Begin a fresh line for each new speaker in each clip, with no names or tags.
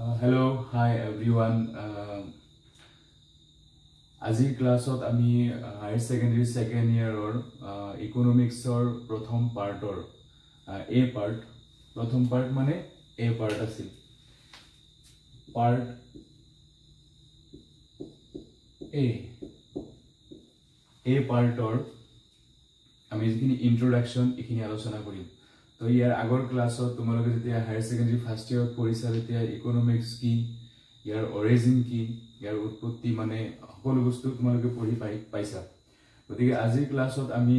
Hello, hi everyone. Azir class ot ami higher secondary second year or economics or prothom part or A part. Prothom part mane A part asil. Part A part or ami ekhini introduction ekhini alochona korim. So here agor class ot tomaloke jetia higher secondary first year porisa jetia economics ki yar origin ki yar utpotti mane সকলো বস্তু তোমালোকে পঢ়ি পাইছা গতিকে আজি ক্লাছত আমি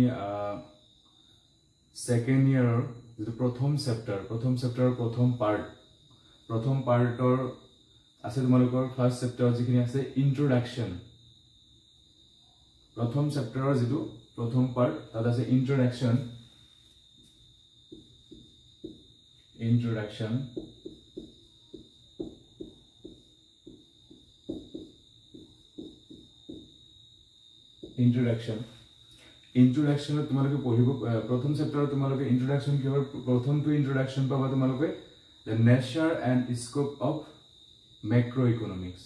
second ইয়াৰৰ যেটো প্ৰথম চেপ্টাৰৰ প্ৰথম পাৰ্টৰ আছে তোমালোকৰ ফাৰ্স্ট চেপ্টাৰ যিখিনি আছে ইন্ট্ৰোডাকচন প্ৰথম চেপ্টাৰৰ যেটো প্ৰথম পাৰ্ট তাত আছে ইন্ট্ৰোডাকচন introduction তোমালোকে পঢ়িব প্ৰথম চেপ্টাৰত তোমালোকে introduction কি হয় প্ৰথমটো introduction পাবা তোমালোকে the nature and scope of macroeconomics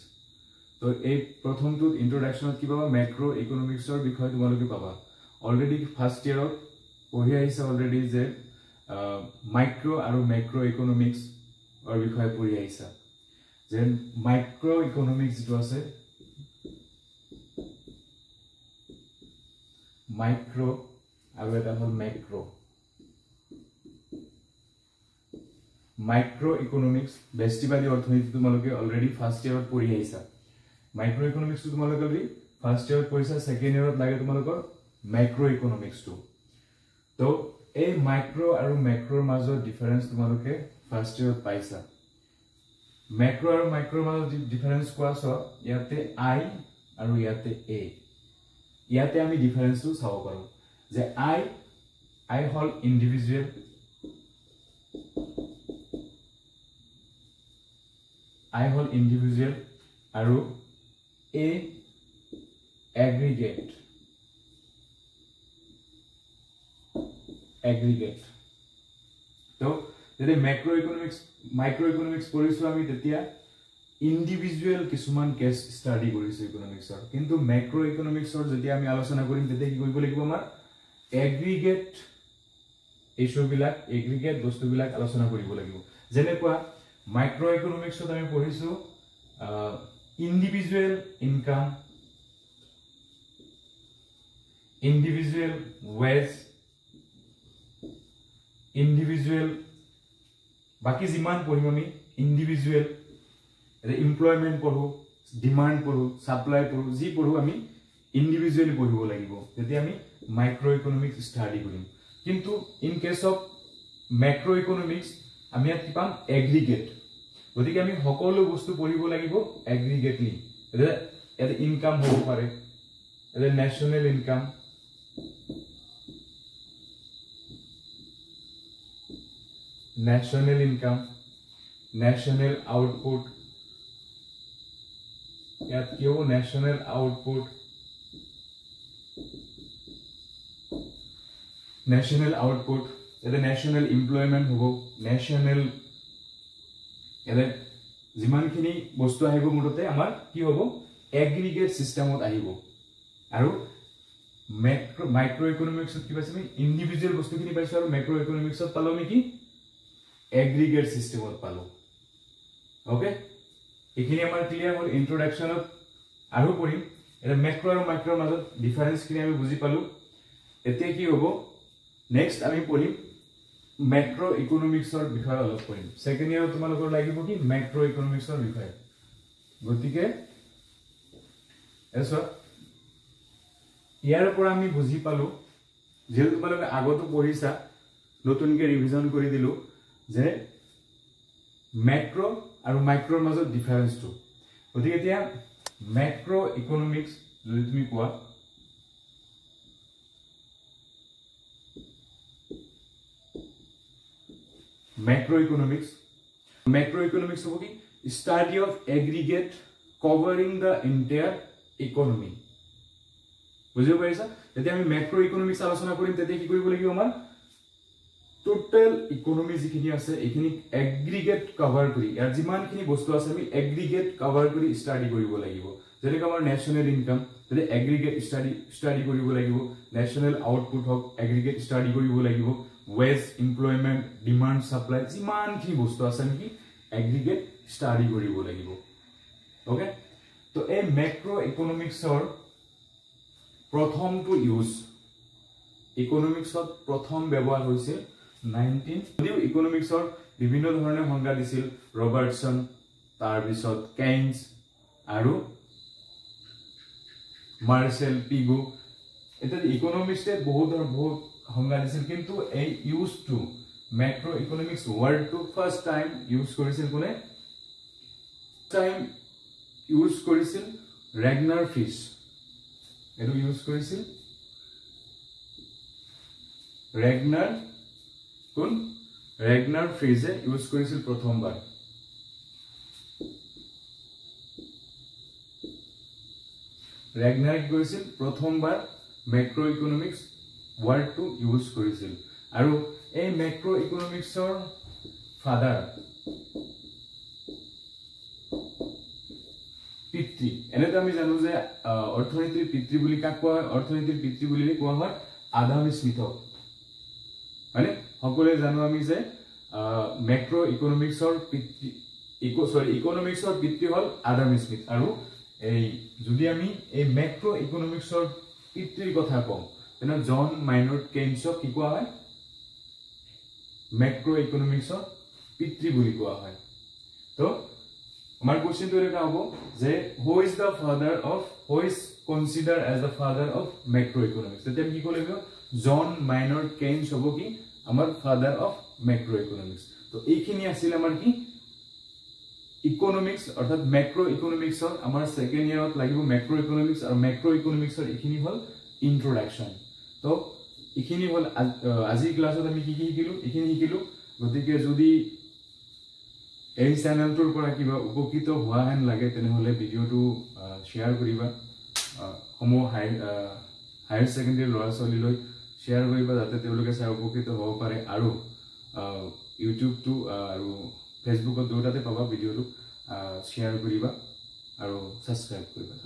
তো এই প্ৰথমটো introduction কি পাবা macroeconomics ৰ বিষয় তোমালোকে পাবা অলৰেডি ফাৰ্স্ট ইয়াৰত পঢ়ি আহিছা অলৰেডি যে মাইক্ৰো আৰু macroeconomics ৰ বিষয় পঢ়ি আহিছা যে macroeconomics যেটো আছে Micro আৰু এটা হল macro economics বেষ্টিবাদী অৰ্থনীতি তোমালোকে অলৰেডি ফাৰ্স্ট ইয়াৰত পঢ়ি আহিছা মাইক্ৰো ইকোনমিক্স তোমালোকে অলৰেডি ফাৰ্স্ট ইয়াৰত পঢ়িছা সেকেন্ড ইয়াৰত লাগে তোমালোকৰ মাইক্ৰো ইকোনমিক্স তো এই মাইক্ৰো আৰু ম্যাক্ৰোৰ মাজৰ ডিফাৰেন্স তোমালোকে ফাৰ্স্ট ইয়াৰত পাইছা ম্যাক্ৰো আৰু মাইক্ৰোৰ মাজৰ ডিফাৰেন্স কোৱাছ ইয়াতে I আৰু ইয়াতে A ইয়াতে আমি ডিফাৰেন্সটো চাব পাৰো যে I হল ইন্ডিভিজুৱেল আৰু A এগ্ৰিগেট তো যদি মাইক্ৰো ইকোনমিক্স পঢ়িছো আমি তেতিয়া ইন্ডিভিজুৱেল কিছুমান কেছ ষ্টাডি কৰিছো ইকোনমিক্সৰ কিন্তু ম্যাক্ৰো ইকোনমিক্সৰ যদি আমি আলোচনা কৰিম তেতিয়া কি কৰিব লাগিব আমাৰ এগ্ৰিগেট ইস্যুবিলাক এগ্ৰিগেট বস্তুবিলাক আলোচনা কৰিব লাগিব যেনেকুৱা মাইক্ৰো ইকোনমিক্সত আমি পঢ়িছো ইন্ডিভিজুৱেল ইনকাম ইন্ডিভিজুৱেল ৱেজ ইন্ডিভিজুৱেল বাকি যিমান পঢ়িম আমি ইন্ডিভিজুৱেল employment পঢ়ো ডিমান্ড পঢ়ো সাপ্লাই পঢ়ো জি পঢ়ো আমি ইন্ডিভিজুৱেলি পঢ়িব লাগিব তেতিয়া আমি মাইক্ৰো ইকোনমিক্স ষ্টাডি কৰিম কিন্তু in case of macro economics আমি ইয়াত কি পাম এগ্ৰিগেট গতিকে আমি সকলো বস্তু পঢ়িব লাগিব এগ্ৰিগেটলি এটা ইনকাম হ'ব পাৰে এটা ন্যাশনাল ইনকাম ন্যাশনাল আউটপুট ইয়াত কিও ন্যাশনাল আউটপুট এটা ন্যাশনাল এমপ্লয়মেন্ট হ'ব ন্যাশনাল এলে জিমানখিনি বস্তু আহিব মুঠতে আমাৰ কি হ'ব এগ্ৰিগেট সিস্টেমত আহিব আৰু মাইক্ৰো ইকোনমিক্সত কি পাইছে আমি ইন্ডিভিজুৱেল বস্তুখিনি পাইছো আৰু ম্যাক্ৰো ইকোনমিক্সত পালো আমি কি এগ্ৰিগেট সিস্টেমত পালো ওকে এখিনি আমাৰ ক্লিয়াৰ হ'ল ইন্ট্ৰোডাকচনত আৰু কৰিম এটা ম্যাক্ৰো আৰু মাইক্ৰোৰ মাজত ডিফাৰেন্স কিনে আমি বুজি পালো এতিয়া কি হ'ব নেক্সট আমি পঢ়িম ম্যাক্ৰো ইকোনমিক্সৰ বিষয় অলপ পঢ়িম সেকেন্ড ইয়াৰত তোমালোকৰ লাগিব কি ম্যাক্ৰো ইকোনমিক্সৰ বিষয় গতিকে এসো ইয়াৰ পৰা আমি বুজি পালো যে তোমালোকে আগতো পঢ়িছা নতুনকে ৰিভিজন কৰি দিলো যে ম্যাক্ৰো আৰু মাইক্ৰোৰ মাজত ডিফাৰেন্সটো গতিকে এতিয়া ম্যাক্ৰো ইকোনমিক্স যদি তুমি কোৱা ম্যাক্ৰো ইকোনমিক্স হ'ব কি study of aggregate covering the entire economy বুজিব পাৰিছা যেতিয়া আমি ম্যাক্ৰো ইকোনমিক্স আলোচনা কৰিম তেতিয়া কি কৰিব লাগিব আমাৰ টোটাল ইকোনমি যিখিনি আছে এইখিনি এগ্ৰিগেট কভাৰ কৰি ইয়াৰ যিমানখিনি বস্তু আছে আমি এগ্ৰিগেট কভাৰ কৰি ষ্টাডি কৰিব লাগিব যেনেকৈ আমাৰ নেশ্যনেল ইনকাম যদি এগ্ৰিগেট ষ্টাডি কৰিব লাগিব নেশ্যনেল আউটপুট হওক এগ্ৰিগেট ষ্টাডি কৰিব লাগিব ৱেজ এমপ্লয়মেণ্ট ডিমাণ্ড ছাপ্লাই যিমানখিনি বস্তু আছে আমি এগ্ৰিগেট ষ্টাডি কৰিব লাগিব ওকে তো এই মেক্ৰ ইকনমিক্সৰ প্ৰথমটো ইউজ ইকনমিক্সত প্ৰথম ব্যৱহাৰ হৈছিল 19 যদিও ইকনমিক্সৰ বিভিন্ন ধৰণে সংজ্ঞা দিছিল ৰবাৰ্টসন তাৰ পিছত কেইন্স আৰু মাৰ্চেল পিগো এটা ইকনমিক্সে বহুত সংজ্ঞা দিছিল কিন্তু এই ইউজ টু মেক্ৰ ইকনমিক্স ওয়াৰ্ডটো ফাৰ্স্ট টাইম ইউজ কৰিছিল কোনে টাইম ইউজ কৰিছিল ৰেগনাৰ ফিছ এটো ইউজ কৰিছিল ৰেগনাৰ ফ্ৰিজে ইউজ কৰিছিল প্ৰথমবাৰ ৰেগনাৰ কৰিছিল প্ৰথমবাৰ মেক্ৰ ইকনমিক্স ওয়াৰ্ডটো ইউজ কৰিছিল আৰু এই মেক্ৰ ইকনমিক্সৰ ফাদাৰ পিতৃ এনেতে আমি জানো যে অৰ্থনীতিৰ পিতৃ বুলি কাক কোৱা হয় অৰ্থনীতিৰ পিতৃ বুলি কোৱা হয় আডাম স্মিথক মানে সকলোৱে জানো আমি যে মেক্ৰ ইকনমিক্সৰ পিতৃ ইকনমিক্সৰ পিতৃ হল আডাম স্মিথ আৰু এই যদি আমি এই মেক্ৰ ইকনমিক্সৰ পিতৃৰ কথা কওঁ তেনে জন মাইনাৰ্ড কেইন্সক কি কোৱা হয় মেক্ৰ ইকনমিক্সৰ পিতৃ বুলি কোৱা হয় তো আমাৰ কোৱেশ্চনটো এটা হ'ব যে who is the father of who is consider as the father of macro economics তেতিয়া কি ক'লে জন মাইনাৰ্ড কেইন্স হ'ব কি আমাৰ ফাদাৰ অফ মেক্ৰ ইকনমিক্স তো এইখিনি আছিল আমাৰ কি ইকনমিক্স অৰ্থাৎ মেক্ৰ ইকনমিক্সৰ আমাৰ সেকেন্ড ইয়াৰত লাগিব মেক্ৰ ইকনমিক্স আৰু মেক্ৰ ইকনমিক্সৰ এইখিনি হল ইন্ট্ৰোডাকশন তো এইখিনি হল আজি ক্লাছত আমি কি শিকিলো এইখিনি শিকিলো গতিকে যদি এই চ্যানেলটোৰ পৰা কিবা উপকৃত হোৱা হেন লাগে তেনেহলে ভিডিওটো শেয়াৰ কৰিবা সমূহ হায়াৰ সেকেন্ডাৰী ল'ৰা ছোৱালীলৈ শেয়াৰ কৰিবা যাতে তেওঁলোকে চাই উপকৃত হ'ব পাৰে আৰু ইউটিউবটো আৰু ফেসবুকত দুটাতে পাবা ভিডিওটো শেয়াৰ কৰিবা আৰু সাবস্ক্ৰাইব কৰিবা